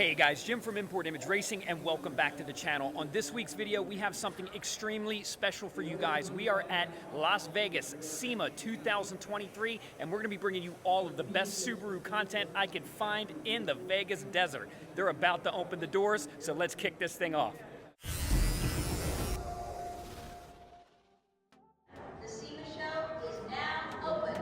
Hey guys, Jim from Import Image Racing, and welcome back to the channel. On this week's video, we have something extremely special for you guys. We are at Las Vegas SEMA 2023, and we're going to be bringing you all of the best Subaru content I could find in the Vegas desert. They're about to open the doors, so let's kick this thing off. The SEMA show is now open.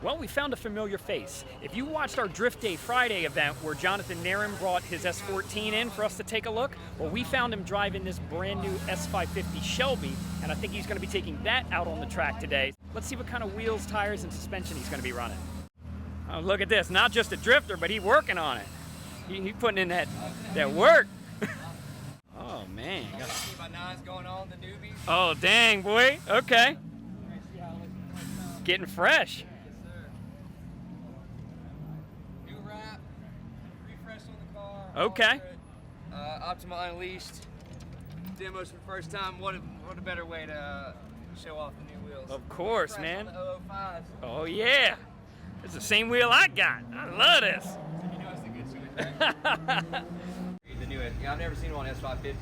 Well, we found a familiar face. If you watched our Drift Day Friday event where Jonathan Nairn brought his S14 in for us to take a look, well, we found him driving this brand new S550 Shelby, and I think he's going to be taking that out on the track today. Let's see what kind of wheels, tires, and suspension he's going to be running. Oh, look at this. Not just a drifter, but he's working on it. He's putting in that work. Oh, man. My nines going on, the newbies. Oh, dang, boy. Okay. Getting fresh. Okay. Optima Unleashed. Demos for the first time. What a better way to show off the new wheels. Of course, fresh man. On the 005s. Oh yeah. It's the same wheel I got. I love this. You know it's a good switch. The new Edge. Yeah, I've never seen one on S550,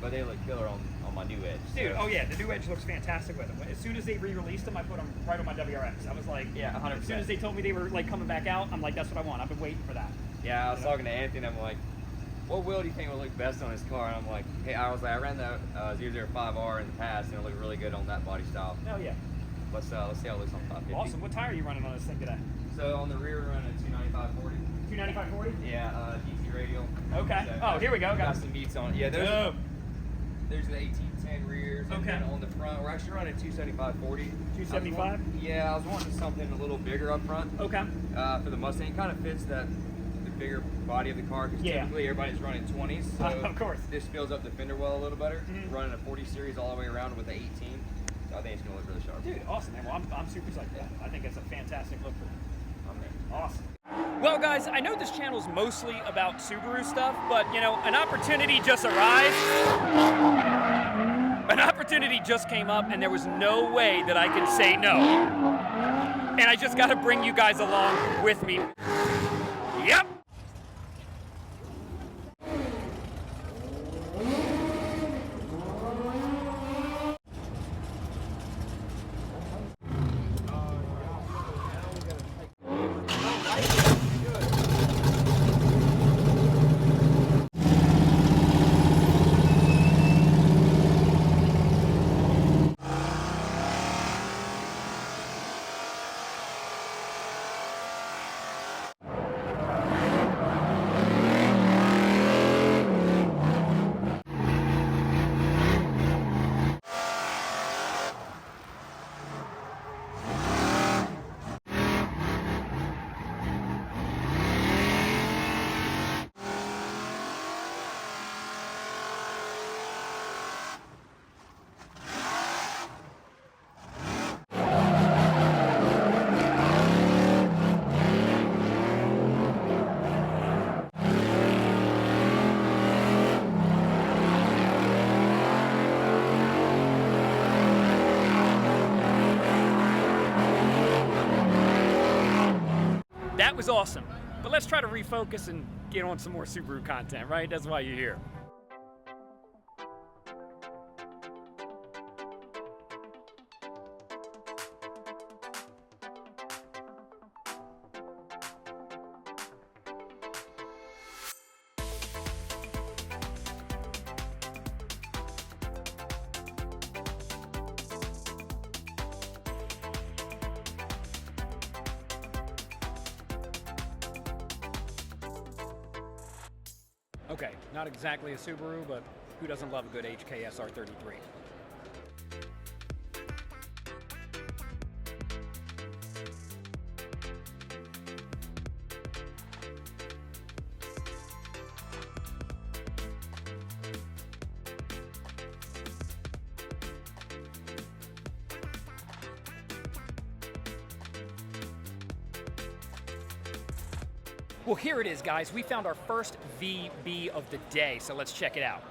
but they look killer on my new Edge. Dude, oh yeah, the new Edge looks fantastic with them. As soon as they re-released them, I put them right on my WRX. I was like, yeah, 100%. As soon as they told me they were like coming back out, I'm like, that's what I want. I've been waiting for that. Yeah, I was talking to Anthony, and I'm like, what wheel do you think would look best on his car? And I'm like, hey, I ran the 005R in the past, and it looked really good on that body style. Oh yeah. Let's see how it looks on 550. Awesome. What tire are you running on this thing today? So on the rear, we're running a 295/40. 295/40? Yeah, DT radial. Okay. So here we go. Got some meats on it. Yeah, there's the 1810 rears. Okay. And then on the front, we're actually running 275/40. 275? Yeah, I was wanting something a little bigger up front. Okay. For the Mustang, it kind of fits the bigger body of the car, because typically everybody's running 20s. So of course. This fills up the fender well a little better. Running a 40 series all the way around with the 18. So I think it's going to look really sharp. Dude, awesome, man. Well, I'm super excited for that. I think it's a fantastic look for them. I'm there. Awesome. Well, guys, I know this channel is mostly about Subaru stuff, but, you know, an opportunity just arrived. An opportunity just came up, and there was no way that I could say no. And I just got to bring you guys along with me. Yep. That was awesome. But let's try to refocus and get on some more Subaru content, right? That's why you're here. Okay, not exactly a Subaru, but who doesn't love a good HKS R33? Well, here it is, guys. We found our first VB of the day, so let's check it out.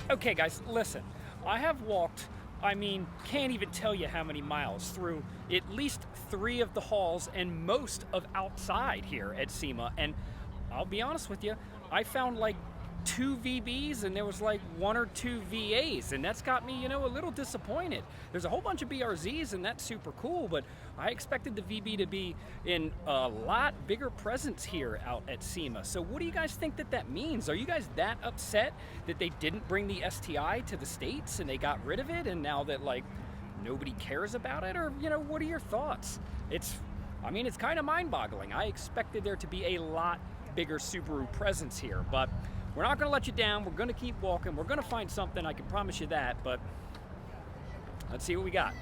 Okay guys, listen, I have walked, can't even tell you how many miles through at least 3 of the halls and most of outside here at SEMA, and I'll be honest with you, I found like 2 VBs and there was like 1 or 2 VAs, and that's got me, a little disappointed. There's a whole bunch of BRZs and that's super cool, but I expected the VB to be in a lot bigger presence here out at SEMA. So what do you guys think that means? Are you guys that upset that they didn't bring the STI to the States and they got rid of it, and now that like nobody cares about it? Or, what are your thoughts? It's kind of mind-boggling. I expected there to be a lot bigger Subaru presence here, but we're not going to let you down. We're going to keep walking. We're going to find something. I can promise you that, but let's see what we got.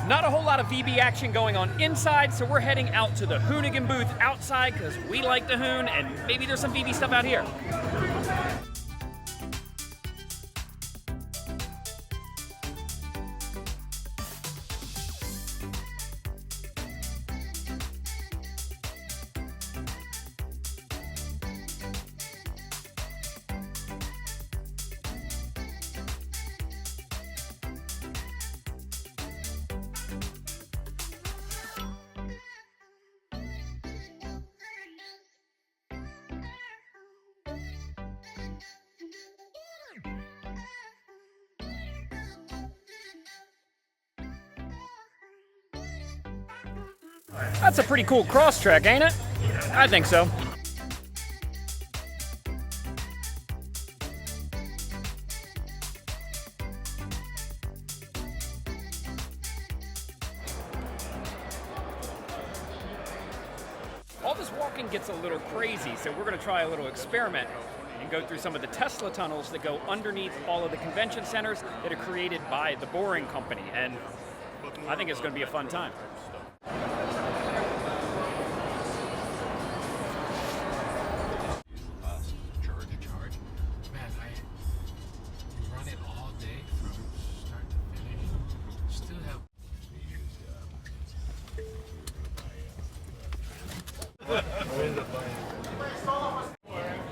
Not a whole lot of VB action going on inside, so we're heading out to the Hoonigan booth outside because we like the Hoon, and maybe there's some VB stuff out here. That's a pretty cool cross track, ain't it? I think so. All this walking gets a little crazy, so we're going to try a little experiment and go through some of the Tesla tunnels that go underneath all of the convention centers that are created by the Boring Company, and I think it's going to be a fun time.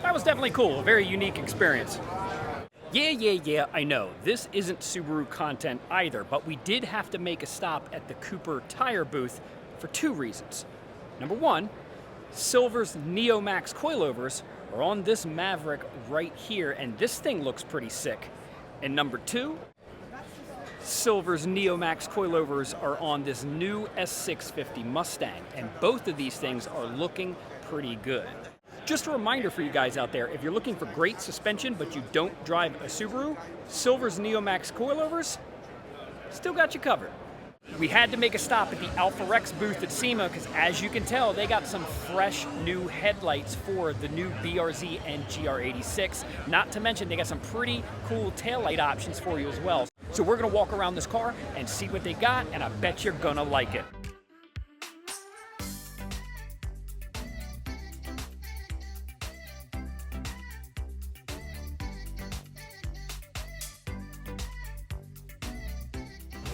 That was definitely cool, a very unique experience. Yeah, I know, this isn't Subaru content either, but we did have to make a stop at the Cooper tire booth for 2 reasons. Number 1, Silver's Neo Max coilovers are on this Maverick right here, and this thing looks pretty sick. And number 2, Silver's Neo Max coilovers are on this new S650 Mustang, and both of these things are looking pretty good. Just a reminder for you guys out there, if you're looking for great suspension but you don't drive a Subaru, Silver's Neo Max coilovers still got you covered. We had to make a stop at the Alpha-Rex booth at SEMA because, as you can tell, they got some fresh new headlights for the new BRZ and GR86. Not to mention, they got some pretty cool taillight options for you as well. So we're gonna walk around this car and see what they got, and I bet you're gonna like it.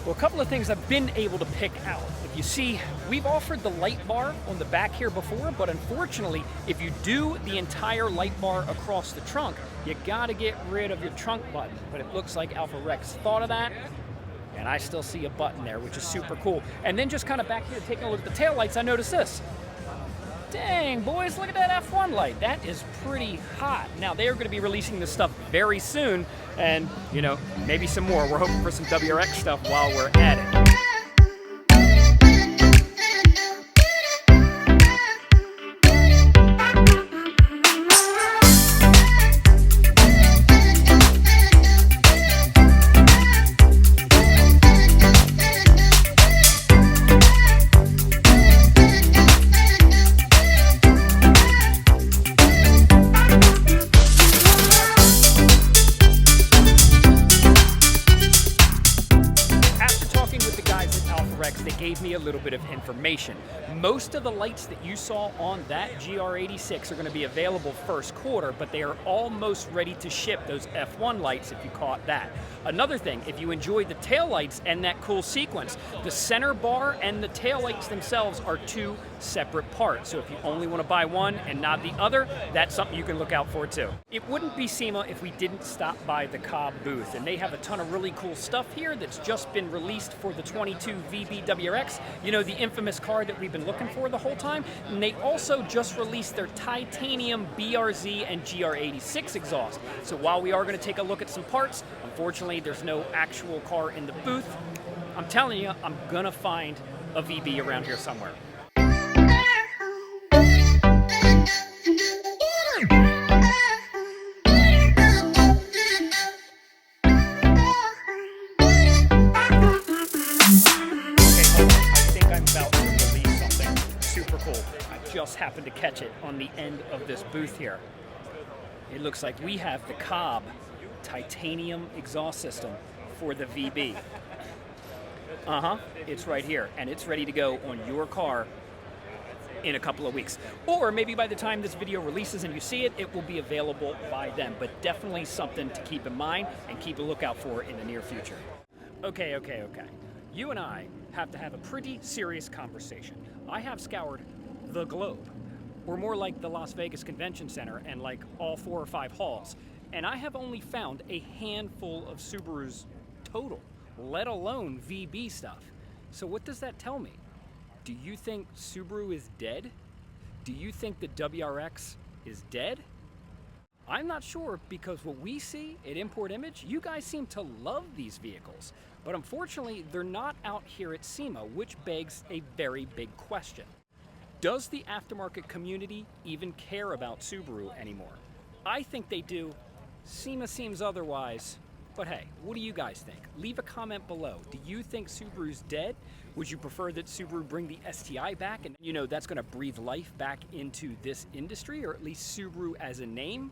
Well, a couple of things I've been able to pick out. If you see, we've offered the light bar on the back here before, but unfortunately, if you do the entire light bar across the trunk, you gotta get rid of your trunk button. But it looks like Alpha-Rex thought of that, and I still see a button there, which is super cool. And then just kind of back here taking a look at the taillights, I noticed this. Dang, boys, look at that F1 light. That is pretty hot. Now, they are going to be releasing this stuff very soon, and, you know, maybe some more. We're hoping for some WRX stuff while we're at it. They gave me a little bit of information. Most of the lights that you saw on that GR86 are going to be available first quarter, but they are almost ready to ship those F1 lights if you caught that. Another thing, if you enjoyed the taillights and that cool sequence, the center bar and the taillights themselves are 2 separate parts. So if you only want to buy one and not the other, that's something you can look out for too. It wouldn't be SEMA if we didn't stop by the Cobb booth, and they have a ton of really cool stuff here that's just been released for the 22 VB WRX, you know, the infamous car that we've been looking for the whole time. And they also just released their titanium BRZ and GR86 exhaust. So while we are going to take a look at some parts, unfortunately there's no actual car in the booth. I'm telling you, I'm gonna find a VB around here somewhere. Just happened to catch it on the end of this booth here. It looks like we have the Cobb titanium exhaust system for the VB. It's right here, and it's ready to go on your car in a couple of weeks. Or maybe by the time this video releases and you see it, it will be available by then. But definitely something to keep in mind and keep a lookout for in the near future. Okay. You and I have to have a pretty serious conversation. I have scoured the globe, or more like the Las Vegas Convention Center and like all 4 or 5 halls, and I have only found a handful of Subarus total, let alone VB stuff. So what does that tell me? Do you think Subaru is dead? Do you think the WRX is dead? I'm not sure, because what we see at Import Image, you guys seem to love these vehicles, but unfortunately they're not out here at SEMA, which begs a very big question. Does the aftermarket community even care about Subaru anymore? I think they do. SEMA seems otherwise. But hey, what do you guys think? Leave a comment below. Do you think Subaru's dead? Would you prefer that Subaru bring the STI back and, you know, that's going to breathe life back into this industry, or at least Subaru as a name?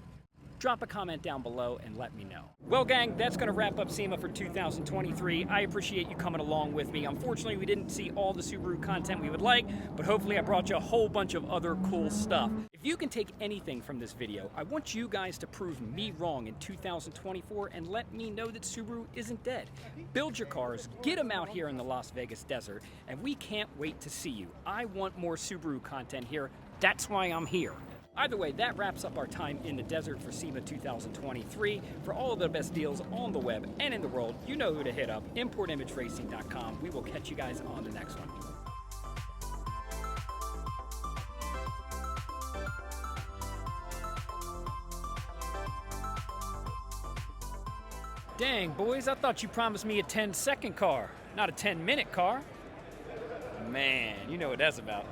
Drop a comment down below and let me know. Well, gang, that's going to wrap up SEMA for 2023. I appreciate you coming along with me. Unfortunately, we didn't see all the Subaru content we would like, but hopefully I brought you a whole bunch of other cool stuff. If you can take anything from this video, I want you guys to prove me wrong in 2024 and let me know that Subaru isn't dead. Build your cars, get them out here in the Las Vegas desert, and we can't wait to see you. I want more Subaru content here. That's why I'm here. Either way, that wraps up our time in the desert for SEMA 2023. For all of the best deals on the web and in the world, you know who to hit up, importimageracing.com. We will catch you guys on the next one. Dang, boys, I thought you promised me a 10-second car, not a 10-minute car. Man, you know what that's about.